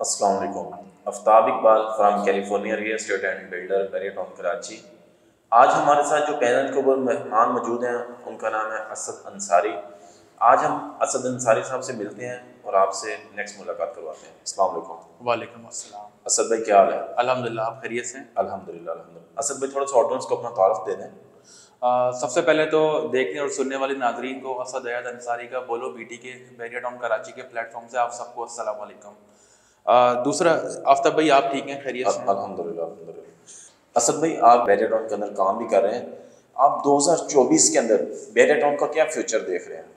अस्सलाम वालेकुम। Aftab Iqbal from California real estate and builder बैरियटॉन कराची। आज हमारे साथ जो पैनल के ऊपर मेहमान मौजूद हैं उनका नाम है असद अंसारी। आज हम असद अंसारी साहब से मिलते हैं और आपसे नेक्स्ट मुलाकात करवाते हैं। अस्सलाम वालेकुम। वालेकुम अस्सलाम। असद भाई क्या हाल है? अल्हम्दुलिल्लाह, आप खैरियत से हैं? अल्हम्दुलिल्लाह अल्हम्दुलिल्लाह। असद भाई थोड़ा सा ऑडियंस को अपना तारुफ दे दें। सबसे पहले तो देखने और सुनने वाले नाजरीन को असद अयाद अंसारी का बोलो बीटी के बैरियटॉन कराची के प्लेटफॉर्म से आप सबको अस्सलाम वालेकुम। दूसरा, आफ्ताब भाई आप ठीक हैं, खैरियत से हैं? अल्हम्दुलिल्लाह अल्हम्दुलिल्लाह। असद भाई आप बैरियटॉन के अंदर काम भी कर रहे हैं, आप 2024 के अंदर बैरियटॉन का क्या फ्यूचर देख रहे हैं?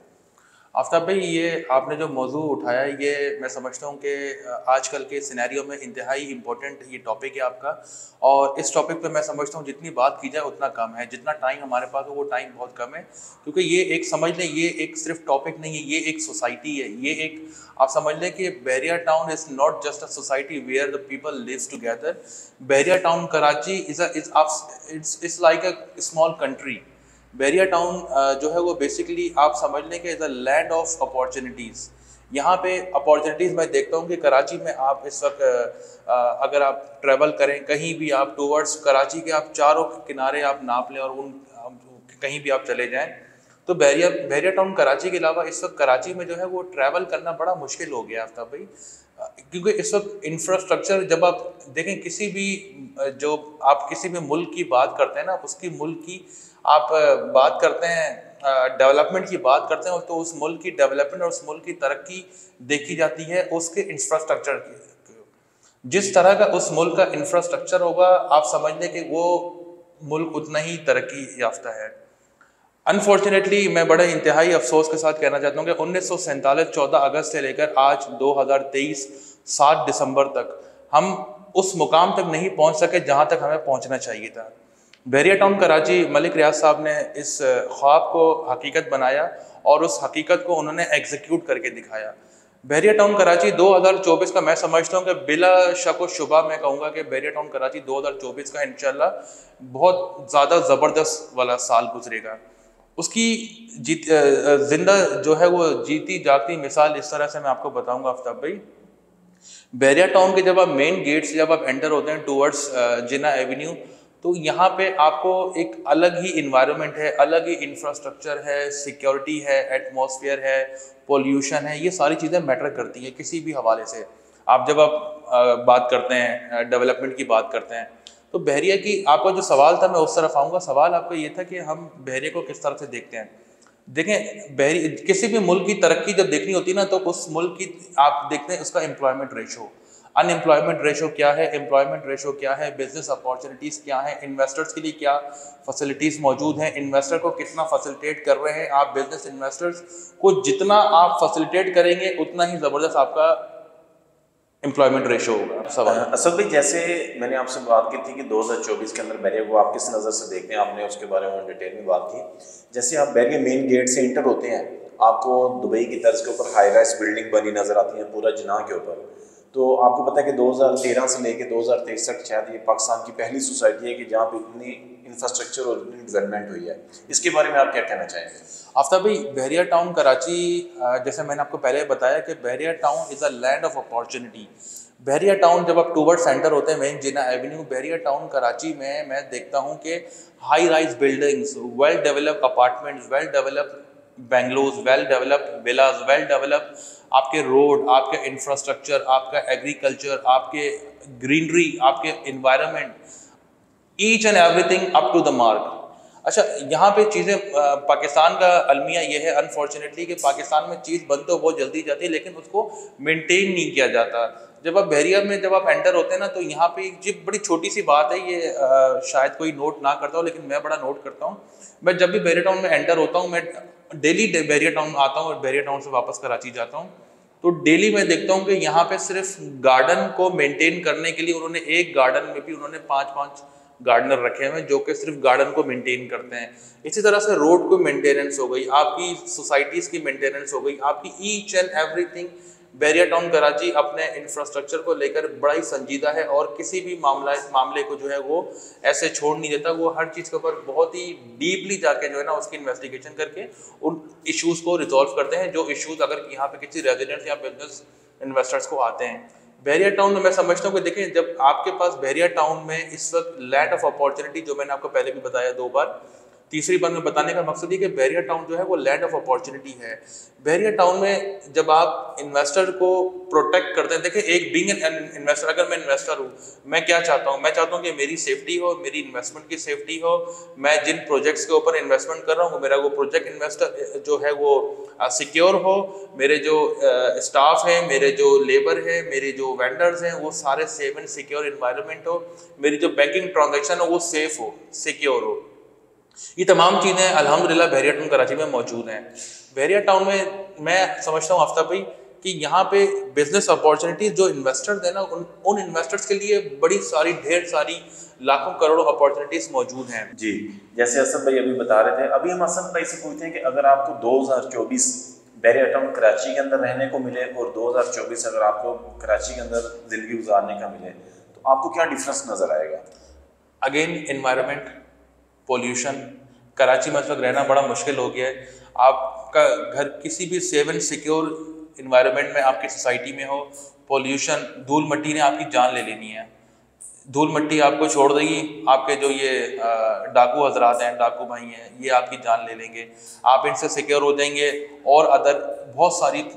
आफ्ताब भाई, ये आपने जो मौजू उठाया है, ये मैं समझता हूँ कि आजकल के सिनेरियो में इंतहाई इम्पोर्टेंट ये टॉपिक है आपका। और इस टॉपिक पे मैं समझता हूँ जितनी बात की जाए उतना कम है, जितना टाइम हमारे पास हो वो टाइम बहुत कम है। क्योंकि ये एक समझ लें, ये एक सिर्फ टॉपिक नहीं है, ये एक सोसाइटी है। ये एक आप समझ लें कि Bahria Town is not just a society where the people lives together. Bahria Town Karachi it's like a small country. Bahria Town जो है वो बेसिकली आप समझ लें कि is a land of opportunities. यहाँ पे अपॉर्चुनिटीज़ मैं देखता हूँ कि कराची में आप इस वक्त अगर आप ट्रैवल करें कहीं भी, आप टूवर्ड्स कराची के आप चारों किनारे आप नाप लें और कहीं भी आप चले जाएं, तो बैरिया टाउन कराची के अलावा इस वक्त कराची में जो है वो ट्रैवल करना बड़ा मुश्किल हो गया आफ्ताब भाई। क्योंकि इस वक्त इंफ्रास्ट्रक्चर, जब आप देखें किसी भी जो आप किसी भी मुल्क की बात करते हैं ना, उसकी मुल्क की आप बात करते हैं, डेवलपमेंट की बात करते हैं, तो उस मुल्क की डेवलपमेंट और उस मुल्क की तरक्की देखी जाती है उसके इंफ्रास्ट्रक्चर की। जिस तरह का उस मुल्क का इंफ्रास्ट्रक्चर होगा, आप समझ लें कि वो मुल्क उतना ही तरक्की याफ्ता है। अनफॉर्चुनेटली मैं बड़े इंतहाई अफसोस के साथ कहना चाहता हूँ कि 1947 14 अगस्त से लेकर आज 2023 7 दिसंबर तक हम उस मुकाम तक नहीं पहुँच सके जहाँ तक हमें पहुँचना चाहिए था। बैरिया टाउन कराची, मलिक रियाज साहब ने इस ख्वाब को हकीकत बनाया और उस हकीकत को उन्होंने एग्जीक्यूट करके दिखाया। बैरिया टाउन कराची 2024 का मैं समझता हूँ कि बिला शक व शुबा मैं कहूँगा कि बैरिया टाउन कराची 2024 का इंशाल्लाह बहुत ज़्यादा ज़बरदस्त वाला साल गुजरेगा। उसकी जिंदा जो है वो जीती जागती मिसाल इस तरह से मैं आपको बताऊंगा आफ्ताब भाई। बैरिया टाउन के जब आप मेन गेट से जब आप एंटर होते हैं टूवर्ड्स जिना एवेन्यू, तो यहाँ पे आपको एक अलग ही इन्वायरमेंट है, अलग ही इंफ्रास्ट्रक्चर है, सिक्योरिटी है, एटमॉस्फेयर है, पोल्यूशन है। ये सारी चीज़ें मैटर करती हैं किसी भी हवाले से। जब आप बात करते हैं डेवलपमेंट की बात करते हैं, तो बहरिया की आपका जो सवाल था मैं उस तरफ आऊँगा। सवाल आपका ये था कि हम बहरिया को किस तरह से देखते हैं। देखें, बहरी किसी भी मुल्क की तरक्की जब देखनी होती है ना, तो उस मुल्क की आप देखते हैं उसका एम्प्लॉयमेंट रेशो, अनएम्प्लॉयमेंट रेशो क्या है, एम्प्लॉयमेंट रेशो क्या है, बिजनेस अपॉर्चुनिटीज़ क्या है, इन्वेस्टर्स के लिए क्या फैसिलिटीज़ मौजूद हैं, इन्वेस्टर को कितना फैसिलिटेट कर रहे हैं आप। बिजनेस इन्वेस्टर्स को जितना आप फैसिलिटेट करेंगे उतना ही ज़बरदस्त आपका एम्प्लॉयमेंट रेशो होगा। सवाल असद भाई, जैसे मैंने आपसे बात की थी कि 2024 के अंदर बैरिया को आप किस नज़र से देखते हैं, आपने उसके बारे में डिटेल में बात की। जैसे आप बैरिया मेन गेट से इंटर होते हैं, आपको दुबई की तर्ज के ऊपर हाई राइज बिल्डिंग बनी नज़र आती है पूरा जिनाह के ऊपर। तो आपको पता है कि 2013 से लेकर 2023 तक शायद ये पाकिस्तान की पहली सोसाइटी है कि जहाँ पर इतनी इंफ्रास्ट्रक्चर और इतनी डेवलपमेंट हुई है। इसके बारे में आप क्या कहना चाहेंगे? आफ्ताब भाई, बहरिया टाउन कराची, जैसे मैंने आपको पहले बताया कि Bahria town is a land of opportunity. Bahria town जब आप टूवर्ड सेंटर होते हैं main Jinnah avenue, Bahria town Karachi में मैं देखता हूँ कि high rise buildings, well developed apartments, well developed bungalows, well developed villas, well developed आपके रोड, आपके इंफ्रास्ट्रक्चर, आपका एग्रीकल्चर, आपके ग्रीनरी, आपके environment, each and everything up to the mark. अच्छा, यहाँ पे चीज़ें पाकिस्तान का अलमिया ये है अनफॉर्चुनेटली कि पाकिस्तान में चीज़ बन तो बहुत जल्दी जाती है लेकिन उसको मेंटेन नहीं किया जाता। जब आप बहरिया में जब आप एंटर होते हैं ना, तो यहाँ पे एक बड़ी छोटी सी बात है, ये शायद कोई नोट ना करता हो लेकिन मैं बड़ा नोट करता हूँ। मैं जब भी बहरिया टाउन में एंटर होता हूँ, मैं डेली बहरिया टाउन आता हूँ और बहरिया टाउन से वापस कराची जाता हूँ, तो डेली मैं देखता हूँ कि यहाँ पे सिर्फ गार्डन को मेंटेन करने के लिए उन्होंने एक गार्डन में भी उन्होंने 5-5 गार्डनर रखे हुए हैं जो कि सिर्फ गार्डन को मेंटेन करते हैं। इसी तरह से रोड को मेंटेनेंस हो गई, आपकी सोसाइटीज़ की मेंटेनेंस हो गई, आपकी each and everything. Bahria Town Karachi अपने इंफ्रास्ट्रक्चर को लेकर बड़ा ही संजीदा है और किसी भी मामले को जो है वो ऐसे छोड़ नहीं देता। वो हर चीज़ के ऊपर बहुत ही डीपली जाके जो है ना उसकी इन्वेस्टिगेशन करके उन इश्यूज़ को रिजॉल्व करते हैं, जो इश्यूज़ अगर यहाँ पे किसी रेजिडेंट्स या बिजनेस इन्वेस्टर्स को आते हैं। बहरिया टाउन में मैं समझता हूँ कि देखें, जब आपके पास बहरिया टाउन में इस वक्त लैंड ऑफ अपॉर्चुनिटी, जो मैंने आपको पहले भी बताया 2 बार, तीसरी बार में बताने का मकसद ये कि बहरिया टाउन जो है वो लैंड ऑफ अपॉर्चुनिटी है। बहरिया टाउन में जब आप इन्वेस्टर को प्रोटेक्ट करते हैं, देखिए एक बीइंग एन इन्वेस्टर, अगर मैं इन्वेस्टर हूँ, मैं क्या चाहता हूँ, मैं चाहता हूँ कि मेरी सेफ्टी हो, मेरी इन्वेस्टमेंट की सेफ्टी हो, मैं जिन प्रोजेक्ट्स के ऊपर इन्वेस्टमेंट कर रहा हूँ मेरा वो प्रोजेक्ट इन्वेस्टर जो है वो सिक्योर हो, मेरे जो स्टाफ है, मेरे जो लेबर है, मेरे जो वेंडर्स हैं वो सारे सेफ एंड सिक्योर इन्वायरमेंट हो, मेरी जो बैंकिंग ट्रांजेक्शन हो वो सेफ हो, सिक्योर हो। ये तमाम चीज़ें अल्हम्दुलिल्लाह बहरिया टाउन कराची में मौजूद हैं। बहरिया टाउन में मैं समझता हूँ आफ्ताब भाई कि यहाँ पे बिजनेस अपॉर्चुनिटीज जो इन्वेस्टर्स हैं ना, उन इन्वेस्टर्स के लिए बड़ी सारी, ढेर सारी, लाखों करोड़ों अपॉर्चुनिटीज मौजूद हैं। जी, जैसे असद भाई अभी बता रहे थे, अभी हम असद भाई से पूछते हैं कि अगर आपको 2024 बहरिया टाउन कराची के अंदर रहने को मिले और 2024 अगर आपको कराची के अंदर ज़िंदगी गुजारने का मिले, तो आपको क्या डिफरेंस नज़र आएगा? अगेन इन्वायरमेंट, पोल्यूशन, कराची में इस वक्त रहना बड़ा मुश्किल हो गया है। आपका घर किसी भी सेफ एंड सिक्योर इन्वायरमेंट में, आपकी सोसाइटी में हो, पोल्यूशन, धूल मट्टी ने आपकी जान ले लेनी है। धूल मट्टी आपको छोड़ देगी, आपके जो ये डाकू हजरात हैं, डाकू भाई हैं, ये आपकी जान ले लेंगे, आप इनसे सिक्योर हो जाएंगे। और अदर बहुत सारी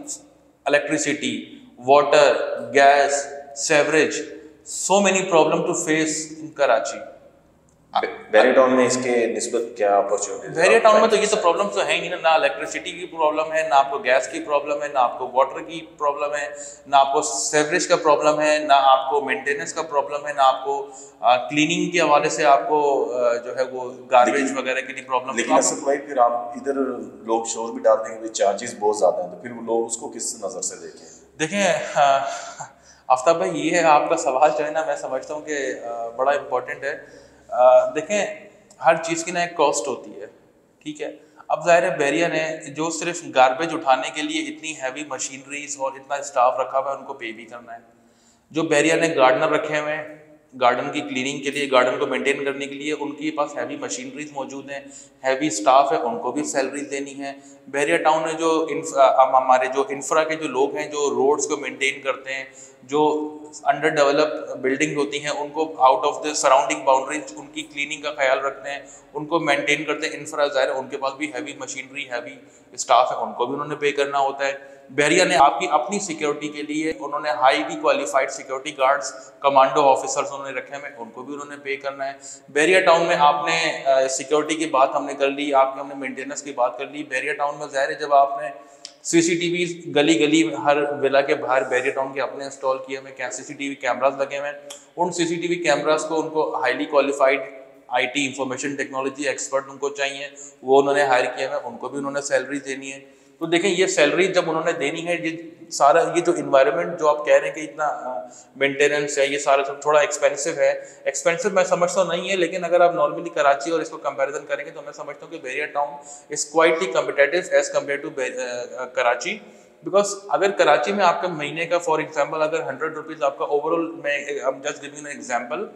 electricity, water, gas, sewerage, so many problem to face in Karachi. Bahria Town में इसके निस्बत क्या अपॉर्चुनिटी? बहरिया टाउन में तो ये तो प्रॉब्लम तो है ही ना इलेक्ट्रिसिटी की प्रॉब्लम है, ना आपको गैस की प्रॉब्लम है, ना आपको वाटर की प्रॉब्लम है, ना आपको सेवरेज का प्रॉब्लम है, ना आपको मेंटेनेंस का प्रॉब्लम है, ना आपको क्लीनिंग के हवाले से आपको जो है वो गार्बेज वगैरह की प्रॉब्लम। लेकिन असद भाई फिर आप इधर लोग शोर भी डालते हैं कि चार्जेस बहुत ज़्यादा हैं, तो फिर वो लोग उसको किस नज़र से देखें आफ्ताब भाई, ये है आपका सवाल जो है ना, मैं समझता हूँ कि बड़ा इम्पोर्टेंट है। देखें, हर चीज़ की ना एक कॉस्ट होती है, ठीक है। अब ज़ाहिर है बहरिया ने जो सिर्फ गार्बेज उठाने के लिए इतनी हैवी मशीनरीज और इतना स्टाफ रखा हुआ है, उनको पे भी करना है। जो बहरिया ने गार्डनर रखे हुए हैं गार्डन की क्लीनिंग के लिए, गार्डन को मेंटेन करने के लिए, उनके पास हैवी मशीनरीज मौजूद हैं, हैवी स्टाफ है, उनको भी सैलरीज देनी है। बहरिया टाउन में जो हमारे जो इंफ्रा के जो लोग हैं, जो रोड्स को मेंटेन करते हैं, जो अंडर डेवलप बिल्डिंग होती हैं, उनको out of the surrounding boundaries उनकी क्लीनिंग का ख्याल रखते हैं, उनको मेंटेन करते हैं। इंफ्रा ज़ाहिर उनके पास भी हैवी मशीनरी, हैवी स्टाफ है, उनको भी उन्होंने पे करना होता है। बहरिया ने आपकी अपनी सिक्योरिटी के लिए उन्होंने highly qualified security guards, commando officers उन्होंने रखे हैं, उनको भी उन्होंने पे करना है। बहरिया टाउन में आपने सिक्योरिटी की बात हमने कर ली, आपने हमने मेंटेनेंस की बात कर ली। बहरिया टाउन में ज़ाहिर है जब आपने सीसीटीवी गली गली हर विला के बाहर बहरिया टाउन के अपने इंस्टॉल किए हुए सीसीटीवी कैमरास लगे हुए हैं, उन सीसीटीवी कैमरास को उनको highly qualified IT information technology expert उनको चाहिए, वो उन्होंने हायर किया है, उनको भी उन्होंने सैलरी देनी है। तो देखें, ये सैलरी जब उन्होंने देनी है, ये सारा ये जो इन्वायरमेंट जो आप कह रहे हैं कि इतना मेंटेनेंस है, ये सारा सब थोड़ा एक्सपेंसिव है। एक्सपेंसिव मैं समझता हूँ नहीं है, लेकिन अगर आप नॉर्मली कराची और इसको कंपैरिजन करेंगे तो मैं समझता हूँ कि Bahria town is quietly competitive as compare to Karachi. Because अगर कराची में आपका महीने का फॉर एग्जाम्पल अगर 100 रुपीज़ आपका ओवरऑल, मैं जस्ट गिविंग एन एग्जाम्पल,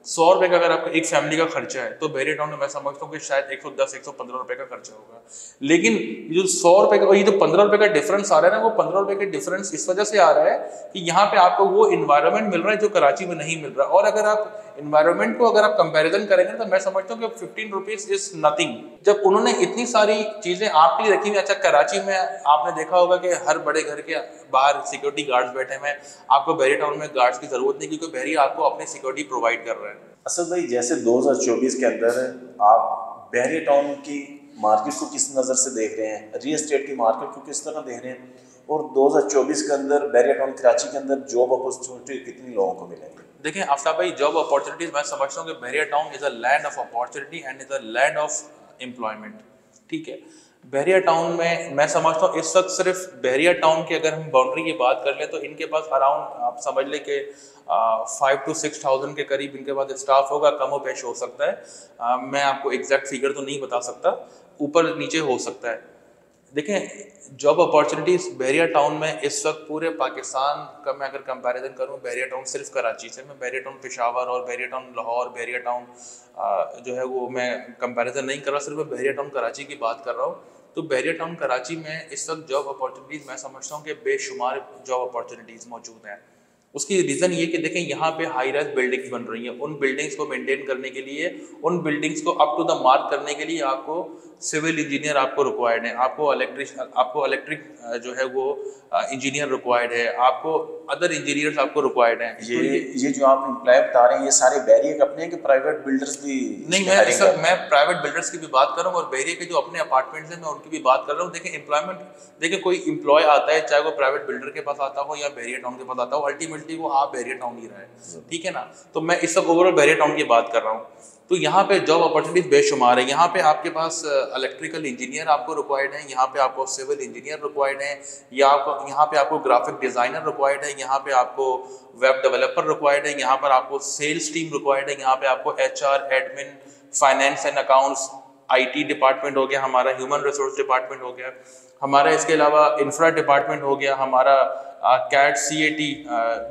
100 रुपये का अगर आपका एक फैमिली का खर्चा है, तो बहरिया टाउन में मैं समझता हूँ कि शायद 110-115 रुपये का खर्चा होगा। लेकिन ये जो 100 रुपये का और ये जो 15 रुपये का डिफरेंस आ रहा है ना, वो 15 रुपये का डिफरेंस इस वजह से आ रहा है कि यहाँ पे आपको वो इन्वायरमेंट मिल रहा है जो कराची में नहीं मिल रहा। और अगर आप इन्वायरमेंट को अगर आप कंपैरिजन करेंगे तो मैं समझता हूँ कि 15 रुपीज़ इज नथिंग। जब उन्होंने इतनी सारी चीज़ें आपके लिए रखी हुई। अच्छा, कराची में आपने देखा होगा कि हर बड़े घर के बाहर सिक्योरिटी गार्ड्स बैठे हुए हैं, आपको बहरिया टाउन में गार्ड्स की जरूरत नहीं, क्योंकि बहरिया आपको अपनी सिक्योरिटी प्रोवाइड कर रहा है। असद भाई, जैसे 2024 के अंदर आप बहरिया टाउन की मार्केट को किस नज़र से देख रहे हैं, रियल एस्टेट की मार्केट को किस तरह देख रहे हैं, और 2024 के अंदर बहरिया टाउन कराची के अंदर जॉब अपॉर्चुनिटी कितनी लोगों को मिलेंगी? देखिए आफ्ताब भाई, जॉब अपॉर्चुनिटीज मैं समझता हूँ कि Bahria town is a land of opportunity and is a land of employment, ठीक है। बहरिया टाउन में मैं समझता हूँ इस वक्त सिर्फ बहरिया टाउन की अगर हम बाउंड्री की बात कर लें तो इनके पास अराउंड आप समझ लें कि 5 to 6,000 के करीब इनके पास स्टाफ होगा, कम हो पेश हो सकता है। मैं आपको एग्जैक्ट फिगर तो नहीं बता सकता, ऊपर नीचे हो सकता है। देखें, जॉब अपॉर्चुनिटीज़ बहरिया टाउन में इस वक्त पूरे पाकिस्तान का मैं अगर कंपैरिजन करूं, बहरिया टाउन सिर्फ कराची से, मैं बहरिया टाउन पेशावर और बहरिया टाउन लाहौर, बहरिया टाउन जो है वो मैं कंपैरिजन नहीं कर रहा, सिर्फ मैं बहरिया टाउन कराची की बात कर रहा हूँ। तो बहरिया टाउन कराची में इस वक्त जॉब अपॉर्चुनिटीज़ मैं समझता हूँ कि बेशुमार जॉब अपॉर्चुनिटीज़ मौजूद हैं। उसकी रीज़न ये कि देखें यहाँ पे हाई राइज बिल्डिंग्स बन रही हैं, उन बिल्डिंग्स को मेंटेन करने के लिए, उन बिल्डिंग्स को अप टू द मार्क करने के लिए आपको सिविल इंजीनियर आपको रिक्वायर्ड है, आपको इलेक्ट्रिक जो है वो इंजीनियर रिक्वायर्ड है, आपको अदर इंजीनियर्स आपको रिक्वायर्ड हैं। ये जो आप एम्प्लॉय बता रहे हैं, ये सारे बैरियर अपने हैं कि प्राइवेट बिल्डर्स भी? नहीं, मैं प्राइवेट बिल्डर्स की भी बात कर रहा हूँ और बैरियर के जो अपने अपार्टमेंट्स हैं मैं उनकी भी बात कर रहा हूँ। देखिए एम्प्लॉयमेंट, देखिए कोई एम्प्लॉय आता है चाहे वो प्राइवेट बिल्डर के पास आता हो या बैरियर टाउन के पास आता हो, अल्टीमेटली वो आप बैरियर टाउन ही रहा है, ठीक है ना। तो मैं इस सब ओवरऑल बैरियर टाउन की बात कर रहा हूँ। तो यहाँ पे जॉब अपॉर्चुनिटीज बेशुमार है। यहाँ पे आपके पास इलेक्ट्रिकल इंजीनियर आपको रिक्वायर्ड है, यहाँ पे आपको सिविल इंजीनियर रिक्वायर्ड है, यहाँ पे आपको ग्राफिक डिजाइनर रिक्वायर्ड है, यहाँ पे आपको वेब डेवलपर रिक्वायर्ड है, यहाँ पर आपको सेल्स टीम रिक्वायर्ड है, यहाँ पे आपको HR, admin, finance and accounts, IT department हो गया, हमारा ह्यूमन रिसोर्स डिपार्टमेंट हो गया, हमारा इसके अलावा इंफ्रा डिपार्टमेंट हो गया, हमारा cat CAT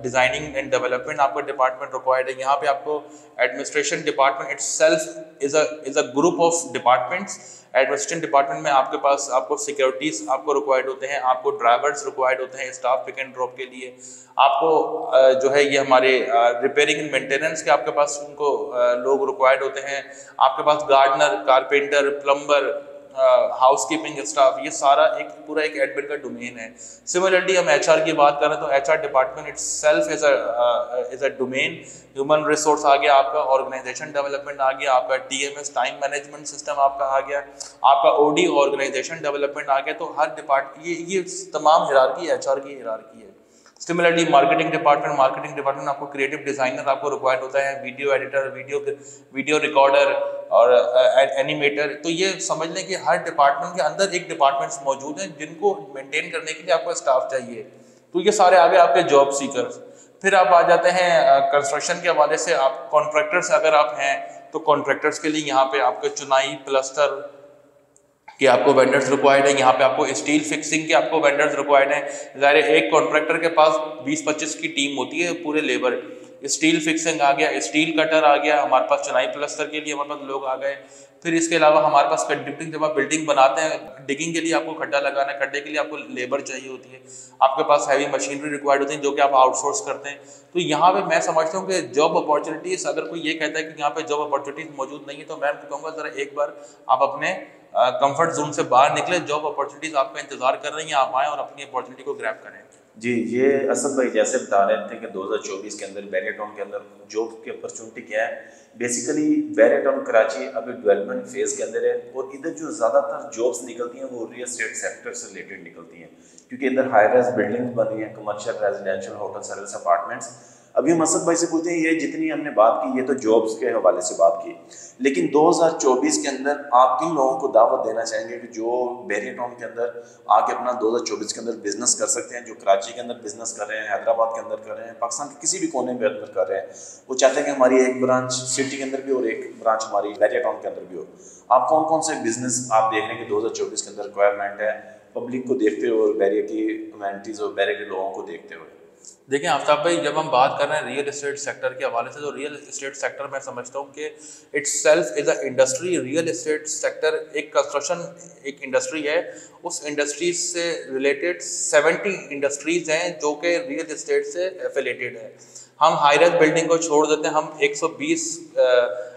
designing and development आपका डिपार्टमेंट रिक्वायर्ड है। यहाँ पे आपको administration department itself is a group of departments. Administration department में आपके पास आपको सिक्योरिटीज आपको रिक्वायर्ड होते हैं, आपको ड्राइवर्स रिक्वायर्ड होते हैं स्टाफ पिक एंड ड्रॉप के लिए, आपको जो है ये हमारे रिपेयरिंग एंड मेंटेनेंस के आपके पास उनको लोग रिक्वायर्ड होते हैं, आपके पास gardener, carpenter, plumber, housekeeping staff, ये सारा एक पूरा एक एडमिन का डोमेन है। सिमिलरली हम HR की बात करें तो HR department itself is a domain. Human resource आ गया आपका, ऑर्गेनाइजेशन डेवलपमेंट आ गया आपका, TMS टाइम मैनेजमेंट सिस्टम आपका आ गया, आपका OD ऑर्गेनाइजेशन डेवलपमेंट आ गया। तो हर डिपार्टमेंट ये तमाम हिरार्की HR की हिरार्की है। सिमिलरली मार्केटिंग डिपार्टमेंट आपको क्रिएटिव डिजाइनर आपको रिक्वायर्ड होता है, वीडियो एडिटर, वीडियो रिकॉर्डर और एनिमेटर। तो ये समझ लें कि हर डिपार्टमेंट के अंदर एक डिपार्टमेंट्स मौजूद हैं जिनको मेंटेन करने के लिए आपको स्टाफ चाहिए। तो ये सारे आ गए आपके जॉब सीकर्स। फिर आप आ जाते हैं कंस्ट्रक्शन के हवाले से, आप कॉन्ट्रैक्टर्स अगर आप हैं तो कॉन्ट्रैक्टर्स के लिए यहाँ पे आपके चुनाई, प्लस्तर कि आपको वेंडर्स रिक्वायर्ड है, यहाँ पे आपको स्टील फिक्सिंग के आपको वेंडर्स रिक्वायर्ड हैं। ज़ाहिर एक कॉन्ट्रैक्टर के पास 20-25 की टीम होती है पूरे लेबर। स्टील फिक्सिंग आ गया, स्टील कटर आ गया, हमारे पास चुनाई प्लस्तर के लिए हमारे पास लोग आ गए। फिर इसके अलावा हमारे पास कंडक्टिंग, जब आप बिल्डिंग बनाते हैं, डिगिंग के लिए आपको खड्डा लगाना है, खड्डे के लिए आपको लेबर चाहिए होती है, आपके पास हैवी मशीनरी रिक्वायर्ड होती है जो कि आप आउटसोर्स करते हैं। तो यहाँ पे मैं समझता हूँ कि जॉब अपॉर्चुनिटीज़, अगर कोई ये कहता है कि यहाँ पे जॉब अपॉर्चुनिटीज़ मौजूद नहीं है तो मैं कहूँगा ज़रा एक बार आप अपने कंफर्ट जोन से बाहर निकले। जॉब अपॉर्चुनिटीज़ आपका इंतजार कर रही हैं, आप आएँ और अपनी अपॉर्चुनिटी को ग्रैब करें। जी, ये असद भाई जैसे बता रहे थे कि 2024 के अंदर बैरियर टाउन के अंदर जॉब की अपॉर्चुनिटी क्या है। बेसिकली बैरियर टाउन कराची अभी डेवलपमेंट फेज़ के अंदर है और इधर जो ज़्यादातर जॉब्स निकलती हैं वो रियल एस्टेट सेक्टर से रिलेटेड निकलती हैं, क्योंकि इधर हाई राइज बिल्डिंग बन रही हैं, commercial, residential, hotel, service, apartments. अभी हम असद भाई से पूछते हैं, ये जितनी हमने बात की ये तो जॉब्स के हवाले से बात की, लेकिन 2024 के अंदर आप किन लोगों को दावत देना चाहेंगे कि जो बैरियर टाउन के अंदर आके अपना 2024 के अंदर बिजनेस कर सकते हैं, जो कराची के अंदर बिजनेस कर रहे हैं, हैदराबाद के अंदर कर रहे हैं, पाकिस्तान के किसी भी कोने के अंदर कर रहे हैं, वो चाहते हैं कि हमारी एक ब्रांच सिटी के अंदर भी और एक ब्रांच हमारी बैरियर टाउन के अंदर भी हो। आप कौन कौन से बिजनेस आप देख रहे हैं कि 2024 के अंदर रिक्वायरमेंट है पब्लिक को देखते हुए और बैरियर की कम्युनिटीज़ और बैरियर के लोगों को देखते हुए? देखिए आफ्ताब भाई, जब हम बात कर रहे हैं रियल एस्टेट सेक्टर के हवाले से, तो रियल एस्टेट सेक्टर मैं समझता हूँ कि itself is a industry. Real estate sector एक कंस्ट्रक्शन एक इंडस्ट्री है, उस इंडस्ट्री से रिलेटेड 70 इंडस्ट्रीज़ हैं जो कि रियल एस्टेट से एफिलेटेड है। हम हाई राइज बिल्डिंग को छोड़ देते हैं, हम 120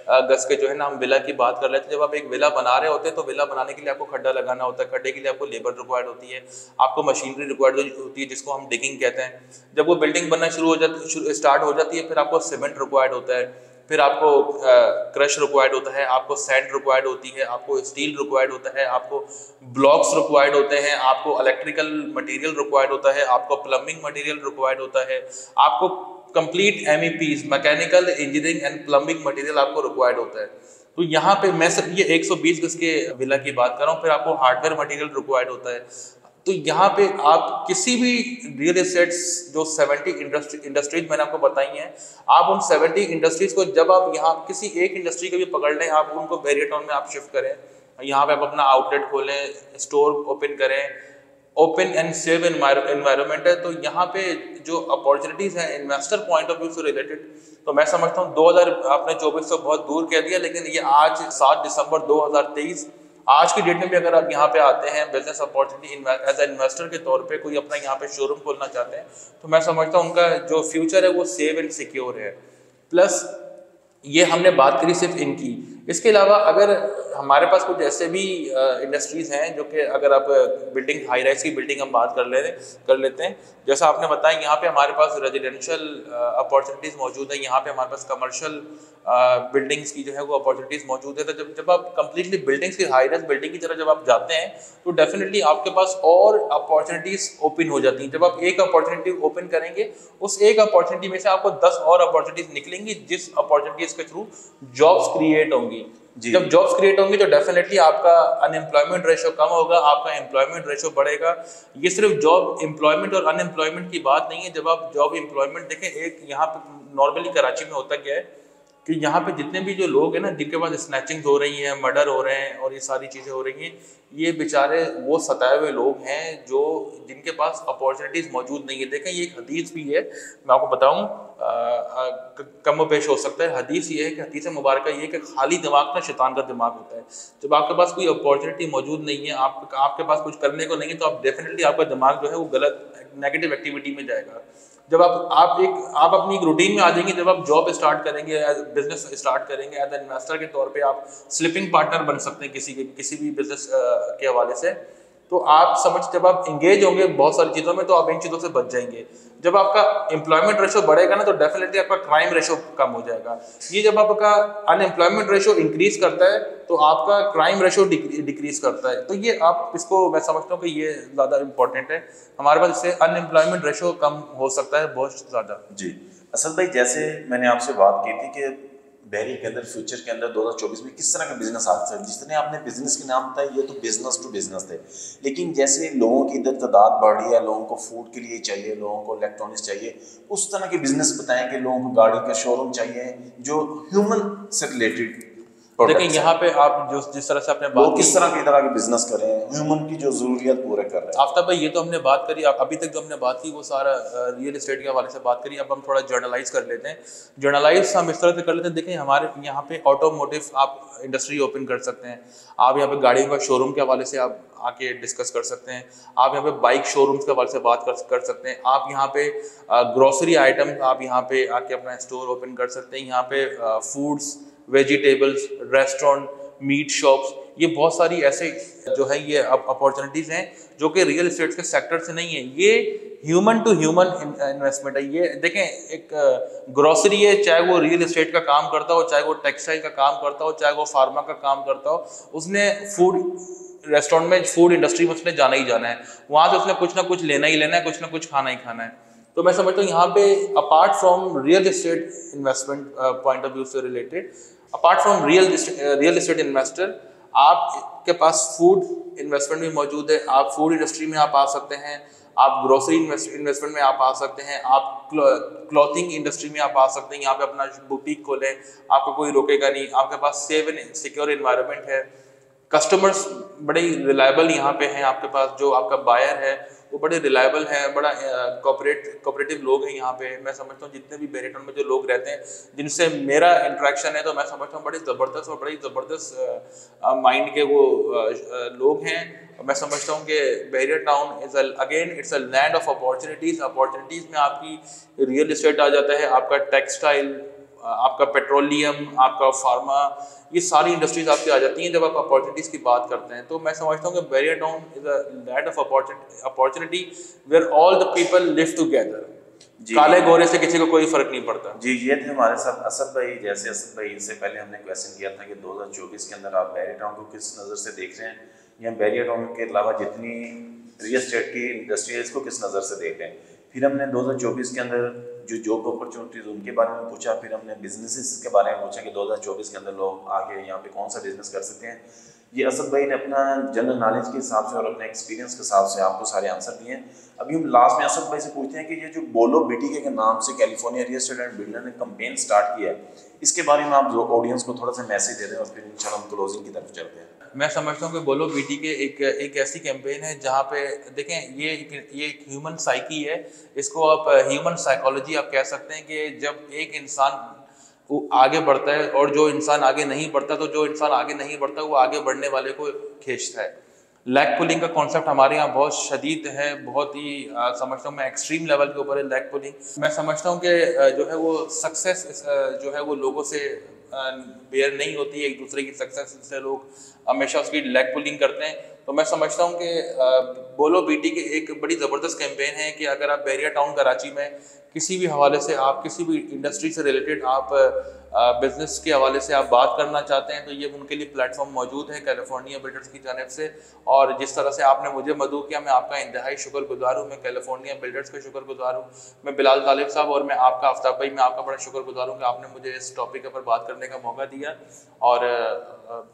गज के जो है ना हम विला की बात कर लेते हैं। जब आप एक विला बना रहे होते हैं तो विला बनाने के लिए आपको खड्डा लगाना होता है, खड्डे के लिए आपको लेबर रिक्वायर्ड होती है, आपको मशीनरी रिक्वायर्ड होती है जिसको हम डिगिंग कहते हैं। जब वो बिल्डिंग बनना स्टार्ट हो जाती है, फिर आपको सीमेंट रिक्वायर्ड होता है, फिर आपको क्रश रिक्वायर्ड होता है, आपको सैंड रिक्वायर्ड होती है, आपको स्टील रिक्वायर्ड होता है, आपको ब्लॉक्स रिक्वायर्ड होते हैं, आपको इलेक्ट्रिकल मटेरियल रिक्वायर्ड होता है, आपको प्लम्बिंग मटेरियल रिक्वायर्ड होता है, आपको complete MEPs mechanical engineering and plumbing material आपको रिक्वायर्ड होता है। तो यहाँ पे मैं सब ये 120 गज के विला की बात कर रहा हूँ। फिर आपको हार्डवेयर मटेरियल रिक्वायर्ड होता है। तो यहाँ पे आप किसी भी रियल एस्टेट्स जो 70 इंडस्ट्रीज मैंने आपको बताई हैं, आप उन 70 इंडस्ट्रीज को जब आप यहाँ किसी एक इंडस्ट्री को भी पकड़ लें, आप उनको बैरियर टाउन में आप शिफ्ट करें, यहाँ पे आप अपना आउटलेट खोलें, स्टोर ओपन करें, ओपन एंड सेव एनवायरनमेंट है। तो यहाँ पे जो अपॉर्चुनिटीज़ हैं इन्वेस्टर पॉइंट ऑफ व्यू से रिलेटेड, तो मैं समझता हूँ 2000 आपने 24 से बहुत दूर कह दिया, लेकिन ये आज 7 दिसंबर 2023 आज की डेट में भी अगर आप यहाँ पे आते हैं business opportunity as a investor के तौर पे कोई अपना यहाँ पे शोरूम खोलना चाहते हैं, तो मैं समझता हूँ उनका जो फ्यूचर है वो सेव एंड सिक्योर है। प्लस ये हमने बात करी सिर्फ इनकी, इसके अलावा अगर हमारे पास कुछ ऐसे भी इंडस्ट्रीज़ हैं जो कि अगर आप बिल्डिंग हाई राइज की बिल्डिंग हम बात कर लेते हैं, जैसा आपने बताया यहाँ पे हमारे पास रेजिडेंशियल अपॉर्चुनिटीज़ मौजूद है, यहाँ पे हमारे पास कमर्शियल बिल्डिंग्स की जो है वो अपॉर्चुनिटीज़ मौजूद है। तो जब आप कंप्लीटली बिल्डिंग्स की हाई राइज बिल्डिंग की तरफ जब आप जाते हैं तो डेफिनेटली आपके पास और अपॉर्चुनिटीज़ ओपन हो जाती हैं। जब आप एक अपॉर्चुनिटी ओपन करेंगे, उस एक अपॉर्चुनिटी में से आपको 10 और अपॉर्चुनिटीज़ निकलेंगी जिस अपॉर्चुनिटीज़ के थ्रू जॉब्स क्रिएट होंगी। जब जॉब्स क्रिएट होंगी तो डेफिनेटली आपका अनएम्प्लॉयमेंट रेशो कम होगा, आपका एम्प्लॉयमेंट रेशो बढ़ेगा। ये सिर्फ जॉब एम्प्लॉयमेंट और अनएम्प्लॉयमेंट की बात नहीं है। जब आप जॉब एम्प्लॉयमेंट देखें, एक यहाँ पे नॉर्मली कराची में होता क्या है कि यहाँ पे जितने भी जो लोग हैं ना जिनके पास स्नैचिंग हो रही हैं, मर्डर हो रहे हैं और ये सारी चीज़ें हो रही हैं, ये बेचारे वो सताए हुए लोग हैं जो जिनके पास अपॉर्चुनिटीज़ मौजूद नहीं है। देखें, ये एक हदीस भी है, मैं आपको बताऊँ, कम पेश हो सकता है। हदीस ये है कि हदीस मुबारक ये है कि खाली दिमाग का शैतान का दिमाग होता है। जब आपके पास कोई अपॉर्चुनिटी मौजूद नहीं है, आपके पास कुछ करने को नहीं है, तो आप डेफिनेटली आपका दिमाग जो है वो गलत नेगेटिव एक्टिविटी में जाएगा। जब आप अपनी एक रूटीन में आ जाएंगे, जब आप जॉब स्टार्ट करेंगे, बिजनेस स्टार्ट करेंगे, एज एन इन्वेस्टर के तौर पे आप स्लिपिंग पार्टनर बन सकते हैं किसी भी बिजनेस के हवाले से। तो आप जब आप इंगेज होंगे बहुत सारी चीज़ों में तो आप इन चीज़ों से बच जाएंगे। जब आपका एम्प्लॉयमेंट रेशो बढ़ेगा ना तो डेफिनेटली आपका क्राइम रेशो कम हो जाएगा। ये जब आपका अनएम्प्लॉयमेंट रेशो इंक्रीज करता है तो आपका क्राइम रेशो डिक्रीज करता है। तो ये आप इसको मैं समझता हूँ कि ये ज़्यादा इंपॉर्टेंट है। हमारे पास इससे अनएम्प्लॉयमेंट रेशो कम हो सकता है बहुत ज़्यादा। जी असद भाई, जैसे मैंने आपसे बात की थी कि बहरी के अंदर फ्यूचर के अंदर 2024 में किस तरह का बिजनेस आ सकता है, जितने आपने बिजनेस के नाम बताए ये तो बिजनेस टू बिजनेस थे, लेकिन जैसे लोगों की इधर तादाद बढ़ रही है, लोगों को फूड के लिए चाहिए, लोगों को इलेक्ट्रॉनिक्स चाहिए, उस तरह के बिजनेस बताएं कि लोगों को गाड़ी का शोरूम चाहिए जो ह्यूमन से रिलेटेड। देखिए यहाँ पे आप जिस तरह से आपने बात किस तरह के बिजनेस करें, ह्यूमन की जो जरूरियत पूरे कर रहे हैं। आफ्ताब भाई, ये तो हमने बात करी, अभी तक जो हमने बात की वो सारा रियल एस्टेट के हवाले से बात करी। अब हम थोड़ा जर्नलाइज कर लेते हैं। जर्नलाइज हम इस तरह से कर लेते हैं, देखें हमारे यहाँ पे ऑटोमोटिव आप इंडस्ट्री ओपन कर सकते हैं, आप यहाँ पे गाड़ियों का शोरूम के हवाले से आप आके डिस्कस कर सकते हैं, आप यहाँ पे बाइक शोरूम्स के हवाले से बात कर सकते हैं, आप यहाँ पे ग्रोसरी आइटम आप यहाँ पे आके अपना स्टोर ओपन कर सकते हैं, यहाँ पे foods, vegetables, restaurant, meat shops, ये बहुत सारी ऐसे जो है ये अपॉर्चुनिटीज़ हैं जो कि रियल एस्टेट के सेक्टर से नहीं है। ये ह्यूमन टू ह्यूमन इन्वेस्टमेंट है। ये देखें, एक ग्रोसरी है, चाहे वो रियल एस्टेट का काम करता हो, चाहे वो टेक्सटाइल का काम करता हो, चाहे वो फार्मा का काम करता हो, उसने फूड रेस्टोरेंट में, फूड इंडस्ट्री में उसने जाना ही जाना है। वहाँ से उसने कुछ ना कुछ लेना ही लेना है, कुछ ना कुछ खाना ही खाना है। तो मैं समझता हूँ यहाँ पे apart from real estate investment point of view से related, apart from real estate investor, आपके पास फूड इन्वेस्टमेंट भी मौजूद है। आप फूड इंडस्ट्री में आप आ सकते हैं, आप ग्रोसरी इन्वेस्टमेंट में आप आ सकते हैं, आप क्लॉथिंग इंडस्ट्री में आप आ सकते हैं, यहाँ पे अपना बुटीक खोलें, आपको कोई रोकेगा नहीं। आपके पास सेफ एंड सिक्योर इन्वायरमेंट है, कस्टमर्स बड़े रिलायबल यहाँ पे हैं, आपके पास जो आपका बायर है वो बड़े रिलायबल है, बड़ा कोऑपरेटिव लोग हैं यहाँ पे। मैं समझता हूँ जितने भी बैरियन टाउन में जो लोग रहते हैं जिनसे मेरा इंटरेक्शन है, तो मैं समझता हूँ बड़ी ज़बरदस्त माइंड के वो लोग हैं। मैं समझता हूँ कि Bahria town it's a land of opportunities में आपकी रियल एस्टेट आ जाता है, आपका टेक्सटाइल, आपका पेट्रोलियम, आपका फार्मा, ये सारी इंडस्ट्रीज आपकी आ जाती हैं जब आप अपॉर्चुनिटीज़ की बात करते हैं। तो मैं समझता हूँ कि Bahria Town is a land of opportunity where all the people live together. काले गोरे से किसी को कोई फर्क नहीं पड़ता। जी, ये थे हमारे साथ असद भाई। जैसे असद भाई, इससे पहले हमने क्वेश्चन किया था कि 2024 के अंदर आप बैरियन टाउन को किस नज़र से देख रहे हैं, या बैरियन टाउन के अलावा जितनी रियल एस्टेट की इंडस्ट्री है इसको किस नज़र से देख रहे हैं। फिर हमने 2024 के अंदर जो जॉब अपॉर्चुनिटीज़ उनके बारे में पूछा, फिर हमने बिजनेसेस के बारे में पूछा कि 2024 के अंदर लोग आगे यहाँ पे कौन सा बिजनेस कर सकते हैं। ये असद भाई ने अपना जनरल नॉलेज के हिसाब से और अपने एक्सपीरियंस के हिसाब से आपको सारे आंसर दिए हैं। अभी हम लास्ट में असद भाई से पूछते हैं कि ये जो बोलो बीटीके के नाम से California real estate and builder ने कैंपेन स्टार्ट किया है, इसके बारे में आप जो ऑडियंस को थोड़ा सा मैसेज दे दें और फिर इंशाल्लाह हम क्लोजिंग की तरफ चलते हैं। मैं समझता हूँ कि बोलो बीटीके एक ऐसी कैंपेन है जहाँ पे देखें ये एक ह्यूमन साइकी है, इसको आप ह्यूमन साइकोलॉजी आप कह सकते हैं कि जब एक इंसान वो आगे बढ़ता है, और जो इंसान आगे नहीं बढ़ता, तो जो इंसान आगे नहीं बढ़ता वो आगे बढ़ने वाले को खींचता है। लैग पुलिंग का कॉन्सेप्ट हमारे यहाँ बहुत शदीद है, बहुत ही समझता हूँ मैं एक्सट्रीम लेवल के ऊपर है लैग पुलिंग। मैं समझता हूँ कि जो है वो सक्सेस जो है वो लोगों से बेयर नहीं होती है, एक दूसरे की सक्सेस से लोग हमेशा उसकी लैग पुलिंग करते हैं। तो मैं समझता हूँ कि बोलो बीटी की एक बड़ी ज़बरदस्त कैंपेन है कि अगर आप बैरिया टाउन कराची में किसी भी हवाले से, आप किसी भी इंडस्ट्री से रिलेटेड आप बिजनेस के हवाले से आप बात करना चाहते हैं, तो ये उनके लिए प्लेटफॉर्म मौजूद है कैलिफोर्निया बिल्डर्स की जानिब से। और जिस तरह से आपने मुझे मदऊ किया, मैं आपका इंतहाई शुक्रगुजार हूँ, मैं कैलिफोर्निया बिल्डर्स का शुक्रगुजार हूँ, मैं बिलाल तालिब साहब और मैं आपका आफ्ताब भाई, मैं आपका बड़ा शुक्रगुजार हूँ कि आपने मुझे इस टॉपिक के ऊपर बात करने का मौका दिया। और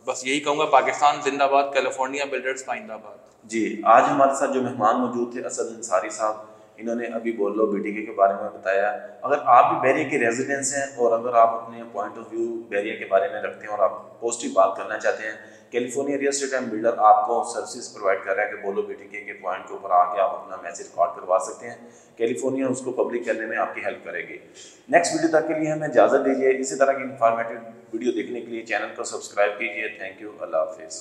बस यही कहूँगा, पाकिस्तान जिंदाबाद, कैलिफोर्निया बिल्डर्स पाइंदाबाद। जी, आज हमारे साथ जो मेहमान मौजूद थे असद अंसारी साहब, इन्होंने अभी बोलो बीटीके के बारे में बताया। अगर आप भी बैरिया के रेजिडेंट्स हैं और अगर आप अपने पॉइंट ऑफ व्यू बैरिया के बारे में रखते हैं और आप पॉजिटिव बात करना चाहते हैं, California real estate and builder आपको सर्विसेज प्रोवाइड कर रहा है कि बोलो बीटीके के पॉइंट के ऊपर आके आप अपना मैसेज रिकॉर्ड करवा सकते हैं। कैलिफोर्निया उसको पब्लिक करने में आपकी हेल्प करेगी। नेक्स्ट वीडियो तक के लिए हमें इजाज़त दीजिए। इसी तरह की इंफॉर्मेटिव वीडियो देखने के लिए चैनल को सब्सक्राइब कीजिए। थैंक यू, अल्लाह हाफिज़।